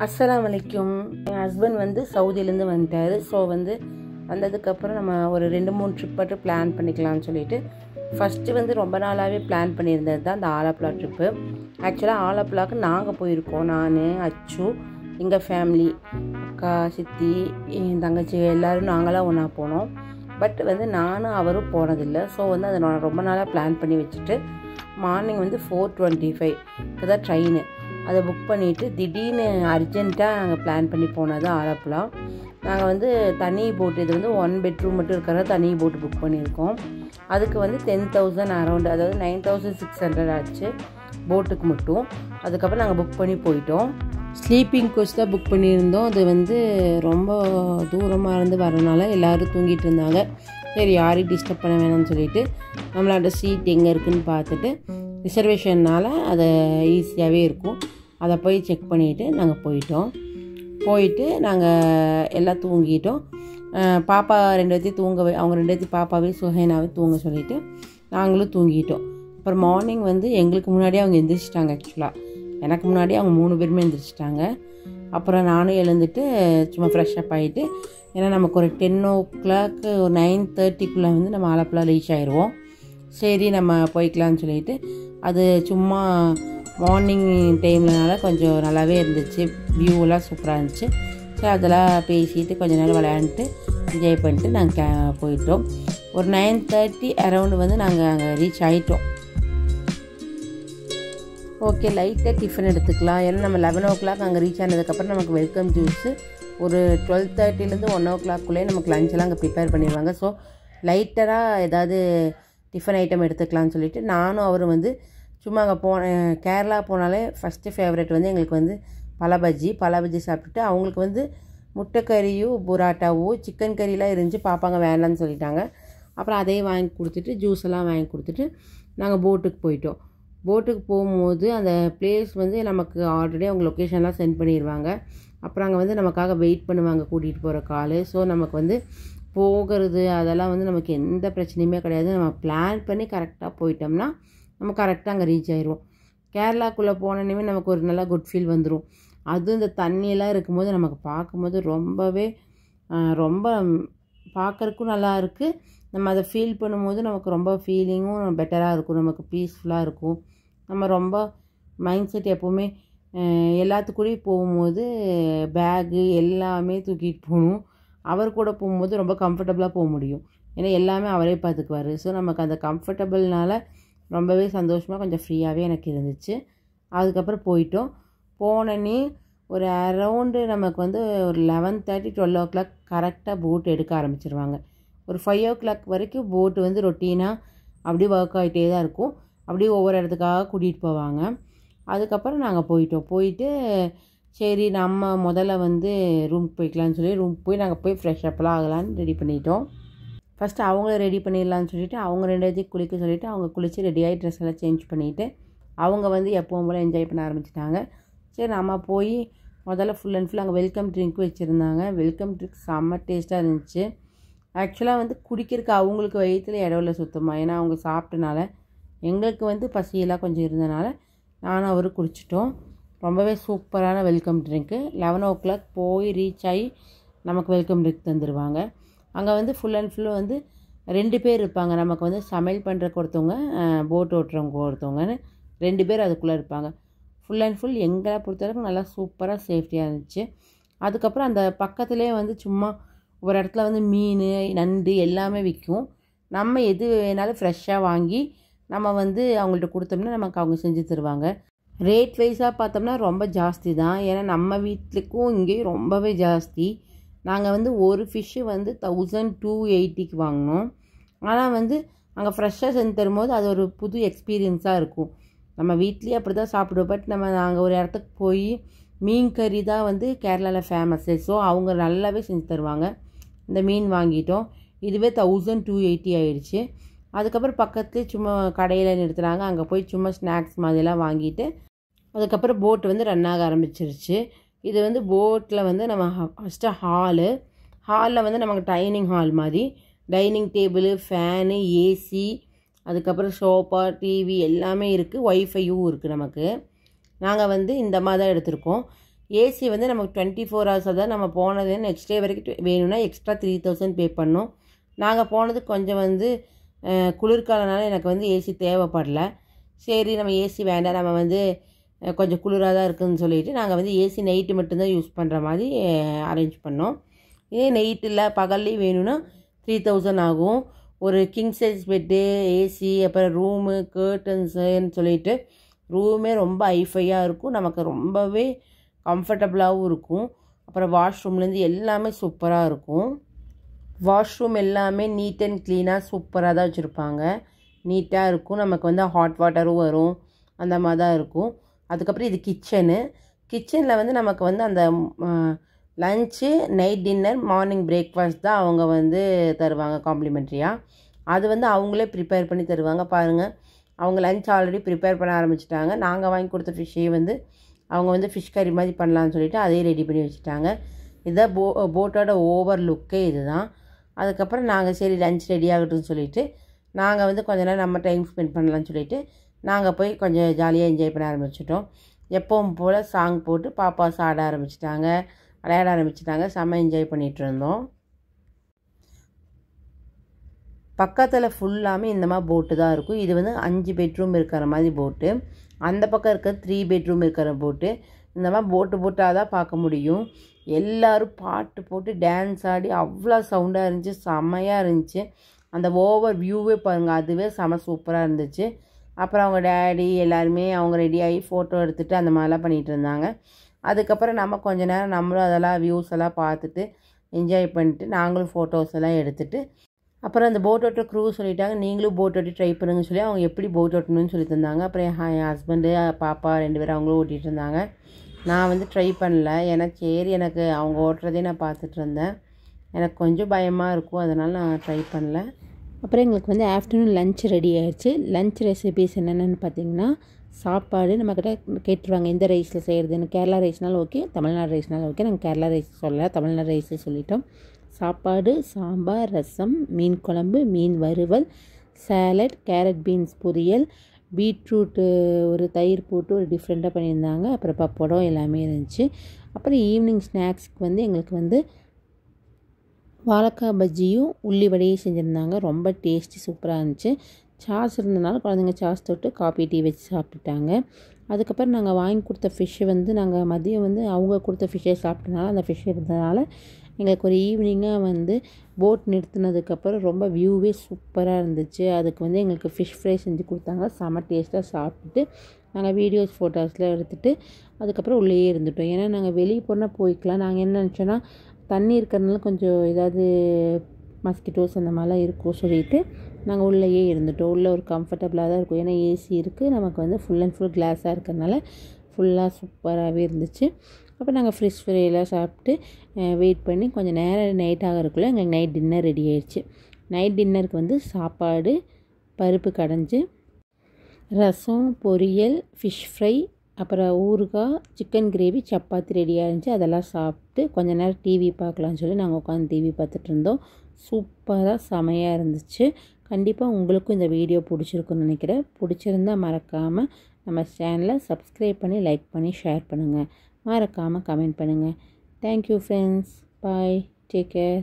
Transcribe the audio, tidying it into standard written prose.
அஸ்ஸலாமு அலைக்கும். என் ஹஸ்பண்ட் வந்து சவுதியிலேருந்து வந்துட்டார். ஸோ வந்து வந்ததுக்கப்புறம் நம்ம ஒரு 2-3 ட்ரிப் மட்டும் பிளான் பண்ணிக்கலாம்னு சொல்லிட்டு ஃபஸ்ட்டு வந்து ரொம்ப நாளாகவே பிளான் பண்ணியிருந்தது தான் இந்த ஆலப்புழா ட்ரிப்பு. ஆக்சுவலாக ஆலப்புழாவுக்கு நாங்கள் போயிருக்கோம். நான், அச்சு, எங்கள் ஃபேமிலி, அக்கா, சித்தி, என் தங்கச்சி எல்லோரும் நாங்களாம் ஒன்றா போனோம். பட் வந்து நானும் அவரும் போனதில்லை. ஸோ வந்து அதை நான் ரொம்ப நாளாக பிளான் பண்ணி வச்சுட்டு மார்னிங் வந்து 4:25 தான் ட்ரெயின். அதை புக் பண்ணிவிட்டு திடீர்னு அர்ஜென்ட்டாக நாங்கள் பிளான் பண்ணி போனது ஆலப்புழா. நாங்கள் வந்து தனி போட்டு, இது வந்து 1 பெட்ரூம் மட்டும் இருக்கிற தனி போட்டு புக் பண்ணியிருக்கோம். அதுக்கு வந்து 10,000 அரௌண்ட், அதாவது 9,600 ஆச்சு போட்டுக்கு மட்டும். அதுக்கப்புறம் நாங்கள் புக் பண்ணி போயிட்டோம். ஸ்லீப்பிங் கோச் தான் புக் பண்ணியிருந்தோம். அது வந்து ரொம்ப தூரமாக இருந்து வரனால எல்லோரும் தூங்கிட்டு இருந்தாங்க. சரி, யாரையும் டிஸ்டர்ப் பண்ண வேணாம்னு சொல்லிவிட்டு நம்மளோட சீட் எங்கே இருக்குதுன்னு பார்த்துட்டு ரிசர்வேஷன்னால் அதை ஈஸியாகவே இருக்கும், அதை போய் செக் பண்ணிவிட்டு நாங்கள் போயிட்டு நாங்கள் எல்லாம் தூங்கிட்டோம். பாப்பா 2 பேர்த்தையும் அவங்க 2 பேர்த்தையும் பாப்பாவே சுஹைனாவே தூங்க சொல்லிவிட்டு நாங்களும் தூங்கிட்டோம். அப்புறம் மார்னிங் வந்து எங்களுக்கு முன்னாடியே அவங்க எந்திரிச்சிட்டாங்க. ஆக்சுவலாக எனக்கு முன்னாடியே அவங்க 3 பேருமே எந்திரிச்சிட்டாங்க. அப்புறம் நானும் எழுந்துட்டு சும்மா ஃப்ரெஷ்ஷப் ஆகிட்டு, ஏன்னா நமக்கு ஒரு 10 o'clock ஒரு 9:30 வந்து நம்ம ஆலப்புழா ரீச் ஆயிடுவோம். சரி நம்ம போய்க்கலான்னு சொல்லிட்டு, அது சும்மா மார்னிங் டைம்லனால கொஞ்சம் நல்லாவே இருந்துச்சு, வியூவெல்லாம் சூப்பராக இருந்துச்சு. சரி அதெல்லாம் பேசிட்டு கொஞ்சம் நேரம் விளையாண்டுட்டு என்ஜாய் பண்ணிட்டு நாங்கள் போயிட்டோம். ஒரு 9:30 அரௌண்டு வந்து நாங்கள் அங்கே ரீச் ஆகிட்டோம். ஓகே, லைட்டாக டிஃபன் எடுத்துக்கலாம். ஏன்னா நம்ம 11 o'clock அங்கே ரீச் ஆனதுக்கப்புறம் நமக்கு வெல்கம் ஜூஸு ஒரு 12:30 1 o'clock நமக்கு லஞ்செல்லாம் அங்கே ப்ரிப்பேர் பண்ணிடுவாங்க. ஸோ லைட்டராக ஏதாவது டிஃபன் ஐட்டம் எடுத்துக்கலாம்னு சொல்லிவிட்டு நானும் அவரும் வந்து சும்மா அங்கே கேரளா போனாலே ஃபஸ்ட்டு ஃபேவரெட் வந்து எங்களுக்கு வந்து பலபஜ்ஜி சாப்பிட்டுட்டு, அவங்களுக்கு வந்து முட்டைக்கறியும் புராட்டாவும் சிக்கன் கறிலாம் இருந்துச்சு. பாப்பாங்க வேண்டான்னு சொல்லிட்டாங்க. அப்புறம் அதையும் வாங்கி கொடுத்துட்டு ஜூஸ் எல்லாம் வாங்கி கொடுத்துட்டு நாங்கள் போட்டுக்கு போயிட்டோம். போட்டுக்கு போகும்போது அந்த பிளேஸ் வந்து நமக்கு ஆல்ரெடி அவங்க லொக்கேஷன்லாம் சென்ட் பண்ணிடுவாங்க. அப்புறம் அங்கே வந்து நமக்காக வெயிட் பண்ணுவாங்க கூட்டிகிட்டு போகிற கால். ஸோ நமக்கு வந்து போகிறது அதெல்லாம் வந்து நமக்கு எந்த பிரச்சனையுமே கிடையாது. நம்ம பிளான் பண்ணி கரெக்டாக போயிட்டோம்னா நம்ம கரெக்டாக அங்கே ரீச் ஆயிடுவோம். கேரளாக்குள்ளே போனோன்னே நமக்கு ஒரு நல்லா குட் ஃபீல் வந்துடும். அதுவும் இந்த தண்ணியெல்லாம் இருக்கும்போது நமக்கு பார்க்கும்போது ரொம்ப பார்க்குறக்கும் நல்லா இருக்குது. நம்ம அதை ஃபீல் பண்ணும்போது நமக்கு ரொம்ப ஃபீலிங்கும் பெட்டராக இருக்கும், நமக்கு பீஸ்ஃபுல்லாக இருக்கும். நம்ம ரொம்ப மைண்ட் செட் எப்போவுமே எல்லாத்துக்கூடயும் போகும்போது பேகு எல்லாமே தூக்கிட்டு போகணும். அவர் கூட போகும்போது ரொம்ப கம்ஃபர்டபுளாக போக முடியும், ஏன்னா எல்லாமே அவரே பார்த்துக்குவார். ஸோ நமக்கு அந்த கம்ஃபர்டபுள்னால ரொம்பவே சந்தோஷமாக கொஞ்சம் ஃப்ரீயாகவே எனக்கு இருந்துச்சு. அதுக்கப்புறம் போனோன்னே ஒரு அரௌண்டு நமக்கு வந்து ஒரு 11:30 12 o'clock கரெக்டாக போட் எடுக்க ஆரம்பிச்சிருவாங்க. ஒரு 5 o'clock வரைக்கும் போட்டு வந்து ரொட்டீனாக அப்படியே ஒர்க் ஆகிட்டே தான் இருக்கும். அப்படியே ஒவ்வொரு இடத்துக்காக கூட்டிகிட்டு போவாங்க. அதுக்கப்புறம் நாங்கள் போயிட்டு சரி நம்ம முதல்ல வந்து ரூமுக்கு போய்க்கலான்னு சொல்லி ரூமுக்கு போய் நாங்கள் போய் ஃப்ரெஷ்அப்லாம் ஆகலான்னு ரெடி பண்ணிட்டோம். ஃபஸ்ட்டு அவங்கள ரெடி பண்ணிடலான்னு சொல்லிவிட்டு அவங்க 2 பேர்த்தையும் குளிக்க சொல்லிவிட்டு அவங்க குளித்து ரெடியாகி ட்ரெஸ் எல்லாம் சேஞ்ச் பண்ணிவிட்டு அவங்க வந்து எப்பவும் போல் என்ஜாய் பண்ண ஆரம்பிச்சிட்டாங்க. சரி நம்ம போய் முதல்ல ஃபுல் அண்ட் ஃபுல் அங்கே வெல்கம் ட்ரிங்க் வச்சுருந்தாங்க. வெல்கம் ட்ரிங்க் செம்ம டேஸ்ட்டாக இருந்துச்சு. ஆக்சுவலாக வந்து குடிக்கிறதுக்கு அவங்களுக்கு வயிற்றில் இடம் இல்லை சுத்தமாக, ஏன்னா அவங்க சாப்பிட்டனால. எங்களுக்கு வந்து பசியெல்லாம் கொஞ்சம் இருந்தனால நானும் அவரும் குடிச்சிட்டோம். ரொம்பவே சூப்பரான வெல்கம் ட்ரிங்க்கு. 11 o'clock போய் ரீச் ஆகி நமக்கு வெல்கம் ட்ரிங்க் தந்துடுவாங்க. அங்கே வந்து ஃபுல் அண்ட் ஃபுல்லு வந்து 2 பேர் இருப்பாங்க. நமக்கு வந்து சமையல் பண்ணுறக்கு ஒருத்தவங்க, போட் ஓட்டுறவங்க ஒருத்தவங்கன்னு 2 பேர் அதுக்குள்ளே இருப்பாங்க. ஃபுல் அண்ட் ஃபுல் எங்களை பொறுத்தவரைக்கும் நல்லா சூப்பராக சேஃப்டியாக இருந்துச்சு. அதுக்கப்புறம் அந்த பக்கத்துலேயே வந்து சும்மா ஒரு இடத்துல வந்து மீன், நண்டு எல்லாமே விற்கும். நம்ம எது வேணாலும் ஃப்ரெஷ்ஷாக வாங்கி நம்ம வந்து அவங்கள்ட்ட கொடுத்தோம்னா நமக்கு அவங்க செஞ்சு தருவாங்க. ரேட் வைஸாக பார்த்தோம்னா ரொம்ப ஜாஸ்தி தான், ஏன்னா நம்ம வீட்டுக்கும் இங்கேயும் ரொம்பவே ஜாஸ்தி. நாங்கள் வந்து ஒரு ஃபிஷ்ஷு வந்து 1280 வாங்கினோம். ஆனால் வந்து அங்கே ஃப்ரெஷ்ஷாக செஞ்சு தரும்போது அது ஒரு புது எக்ஸ்பீரியன்ஸாக இருக்கும். நம்ம வீட்லேயே அப்படி தான் சாப்பிடுவோம். பட் நாங்கள் ஒரு இடத்துக்கு போய் மீன் கறி தான் வந்து கேரளாவில் ஃபேமஸ்ஸு. ஸோ அவங்க நல்லாவே செஞ்சு தருவாங்க. இந்த மீன் வாங்கிட்டோம். இதுவே 1280 ஆயிடுச்சு. அதுக்கப்புறம் பக்கத்துலேயே சும்மா கடையில் நிறுத்துனாங்க. அங்கே போய் சும்மா ஸ்நாக்ஸ் மாதிரிலாம் வாங்கிட்டு அதுக்கப்புறம் போட்டு வந்து ரன் ஆக ஆரம்பிச்சிருச்சு. இது வந்து போட்டில் வந்து நம்ம ஃபஸ்ட்டு ஹாலில் வந்து நமக்கு டைனிங் ஹால் மாதிரி டைனிங் டேபிள், ஃபேனு, ஏசி, அதுக்கப்புறம் சோஃபா, டிவி எல்லாமே இருக்குது. ஒய்ஃபையும் இருக்குது நமக்கு. நாங்கள் வந்து இந்த மாதிரி தான் எடுத்திருக்கோம். ஏசி வந்து நமக்கு 24 hours தான் நம்ம போனது. நெக்ஸ்ட் டே வரைக்கும் வேணும்னா எக்ஸ்ட்ரா 3000 பே பண்ணோம். நாங்கள் போனது கொஞ்சம் வந்து குளிர்காலனால எனக்கு வந்து ஏசி தேவைப்படல. சரி நம்ம ஏசி வேண்டாம், நம்ம வந்து கொஞ்சம் குளிராக தான் இருக்குதுன்னு சொல்லிவிட்டு நாங்கள் வந்து ஏசி நைட்டு மட்டும்தான் யூஸ் பண்ணுற மாதிரி அரேஞ்ச் பண்ணோம். இதே நைட் இல்லை பகல்லையும் வேணும்னா 3000 ஆகும். ஒரு கிங் சைஸ் பெட்டு, ஏசி, அப்புறம் ரூமு, கர்டன்ஸுன்னு சொல்லிட்டு ரூமே ரொம்ப ஹைஃபையாக இருக்கும், நமக்கு ரொம்பவே கம்ஃபர்டபுளாகவும் இருக்கும். அப்புறம் வாஷ்ரூம்லேருந்து எல்லாமே சூப்பராக இருக்கும். வாஷ்ரூம் எல்லாமே நீட் அண்ட் க்ளீனாக சூப்பராக தான் வச்சுருப்பாங்க. நீட்டாக இருக்கும். நமக்கு வந்து ஹாட் வாட்டரும் வரும், அந்த மாதிரி தான் இருக்கும். அதுக்கப்புறம் இது கிச்சனில் வந்து நமக்கு வந்து அந்த lunch, night dinner, morning breakfast தான் அவங்க வந்து தருவாங்க காம்ப்ளிமெண்ட்ரியாக. அது வந்து அவங்களே ப்ரிப்பேர் பண்ணி தருவாங்க. பாருங்கள், அவங்க லன்ச் ஆல்ரெடி ப்ரிப்பேர் பண்ண ஆரம்பிச்சிட்டாங்க. நாங்கள் வாங்கி கொடுத்த ஃபிஷ்ஷையே வந்து அவங்க வந்து ஃபிஷ் கறி மாதிரி பண்ணலான்னு சொல்லிவிட்டு அதையும் ரெடி பண்ணி வச்சுட்டாங்க. இதுதான் போட்டோட ஓவர் லுக்கே இது தான். அதுக்கப்புறம் நாங்கள் சரி லன்ச் ரெடி ஆகட்டும்னு சொல்லிவிட்டு நாங்கள் வந்து கொஞ்ச நேரம் நம்ம டைம் ஸ்பெண்ட் பண்ணலான்னு சொல்லிவிட்டு நாங்கள் போய் கொஞ்சம் ஜாலியாக என்ஜாய் பண்ண ஆரம்பிச்சிட்டோம். எப்பவும் போல் சாங் போட்டு பாப்பாஸ் ஆட ஆரம்பிச்சிட்டாங்க, விளையாட ஆரம்பிச்சிட்டாங்க. செம்ம என்ஜாய் பண்ணிகிட்டு இருந்தோம். பக்கத்தில் ஃபுல்லாமே இந்த மாதிரி போட்டு தான் இருக்கும். இது வந்து 5 பெட்ரூம் இருக்கிற மாதிரி போட்டு, அந்த பக்கம் இருக்கிற 3 பெட்ரூம் இருக்கிற போட்டு. இந்த மாதிரி போட்டாக தான் பார்க்க முடியும். எல்லோரும் பாட்டு போட்டு டான்ஸ் ஆடி அவ்வளோ சவுண்டாக இருந்துச்சு, செம்மையாக இருந்துச்சு. அந்த ஓவர் வியூவே பாருங்கள், அதுவே செம சூப்பராக இருந்துச்சு. அப்புறம் அவங்க டேடி எல்லாருமே அவங்க ரெடியாகி ஃபோட்டோ எடுத்துகிட்டு அந்த மாதிரிலாம் பண்ணிகிட்டு இருந்தாங்க. அதுக்கப்புறம் நம்ம கொஞ்ச நேரம் நம்மளும் அதெல்லாம் வியூஸ் எல்லாம் பார்த்துட்டு என்ஜாய் பண்ணிட்டு நாங்களும் ஃபோட்டோஸ் எல்லாம் எடுத்துகிட்டு, அப்புறம் அந்த போட் ஓட்டுற க்ரூ சொல்லிட்டாங்க, நீங்களும் போட் ஓட்டி ட்ரை பண்ணுங்கன்னு சொல்லி அவங்க எப்படி போட் ஓட்டணும்னு சொல்லி தந்தாங்க. அப்புறம் என் ஹஸ்பண்டு, பாப்பா 2 பேரும் அவங்களும் ஓட்டிகிட்டு இருந்தாங்க. நான் வந்து ட்ரை பண்ணல, ஏன்னா சரி எனக்கு அவங்க ஓட்டுறதே நான் பார்த்துட்டு இருந்தேன். எனக்கு கொஞ்சம் பயமாக இருக்கும், அதனால் நான் ட்ரை பண்ணல. அப்புறம் எங்களுக்கு வந்து ஆஃப்டர்நூன் லன்ச் ரெடி ஆகிடுச்சு. லன்ச் ரெசிபீஸ் என்னென்னு பார்த்திங்கன்னா, சாப்பாடு நம்மக்கிட்ட கேட்டுருவாங்க எந்த ரைஸில் செய்கிறதுன்னு. கேரளா ரைஸ்னாலும் ஓகே, தமிழ்நாடு ரைஸ்னாலும் ஓகே. நாங்கள் கேரளா ரைஸ் சொல்லலை, தமிழ்நாடு ரைஸே சொல்லிட்டோம். சாப்பாடு, சாம்பார், ரசம், மீன் குழம்பு, மீன் வறுவல், சாலட், கேரட் பீன்ஸ் பொரியல், பீட்ரூட்டு ஒரு தயிர் போட்டு ஒரு டிஃப்ரெண்ட்டாக பண்ணியிருந்தாங்க. அப்புறம் பப்படம் எல்லாமே இருந்துச்சு. அப்புறம் ஈவினிங் ஸ்நாக்ஸ்க்கு வந்து எங்களுக்கு வந்து வாழைக்காய் பஜ்ஜியும் உள்ளி வடையும் செஞ்சுருந்தாங்க. ரொம்ப டேஸ்டி சூப்பராக இருந்துச்சு. சாஸ் இருந்ததுனால குழந்தைங்க சாஸ் தொட்டு காஃபி டீ வச்சு சாப்பிட்டுட்டாங்க. அதுக்கப்புறம் நாங்கள் வாங்கி கொடுத்த ஃபிஷ்ஷை வந்து நாங்கள் மதியம் வந்து அவங்க கொடுத்த ஃபிஷ்ஷை சாப்பிட்டனால அந்த ஃபிஷ் இருந்ததுனால எங்களுக்கு ஒரு ஈவினிங்காக வந்து போட் நிறுத்தினதுக்கப்புறம் ரொம்ப வியூவே சூப்பராக இருந்துச்சு. அதுக்கு வந்து எங்களுக்கு ஃபிஷ் ஃப்ரை செஞ்சு கொடுத்தாங்க. செம்ம டேஸ்ட்டாக சாப்பிட்டுட்டு நாங்கள் வீடியோஸ் ஃபோட்டோஸ்லாம் எடுத்துகிட்டு அதுக்கப்புறம் உள்ளேயே இருந்துட்டோம். ஏன்னா நாங்கள் வெளியே போனால் போய்க்கலாம். நாங்கள் என்ன நினச்சோன்னா தண்ணி இருக்கிறதுனால கொஞ்சம் ஏதாவது மஸ்கிட்டோஸ் அந்த மாதிரிலாம் இருக்கும் சொல்லிட்டு நாங்கள் உள்ளேயே இருந்துட்டோம். உள்ளே ஒரு கம்ஃபர்டபுளாக தான் இருக்கும், ஏன்னா ஏசி இருக்குது, நமக்கு வந்து ஃபுல் அண்ட் ஃபுல் கிளாஸாக இருக்கிறதுனால ஃபுல்லாக சூப்பராகவே இருந்துச்சு. அப்போ நாங்கள் ஃபிஷ் ஃப்ரைலாம் சாப்பிட்டு வெயிட் பண்ணி கொஞ்சம் நேரம் நைட் ஆகிறதுக்குள்ளே எங்களுக்கு நைட் டின்னர் ரெடி ஆயிடுச்சு. நைட் டின்னருக்கு வந்து சாப்பாடு, பருப்பு கடைஞ்சி, ரசம், பொரியல், ஃபிஷ் ஃப்ரை, அப்புறம் ஊறுகாய், சிக்கன் கிரேவி, சப்பாத்தி ரெடியாக இருந்துச்சு. அதெல்லாம் சாப்பிட்டு கொஞ்சம் நேரம் டிவி பார்க்கலான்னு சொல்லி நாங்கள் உட்காந்து டிவி பார்த்துட்டு இருந்தோம். சூப்பராக செமையாக இருந்துச்சு. கண்டிப்பாக உங்களுக்கும் இந்த வீடியோ பிடிச்சிருக்குன்னு நினைக்கிறேன். பிடிச்சிருந்தா மறக்காமல் நம்ம சேனலை சப்ஸ்கிரைப் பண்ணி, லைக் பண்ணி, ஷேர் பண்ணுங்கள். மறக்காமல் கமெண்ட் பண்ணுங்கள். Thank you friends. Bye. Take care.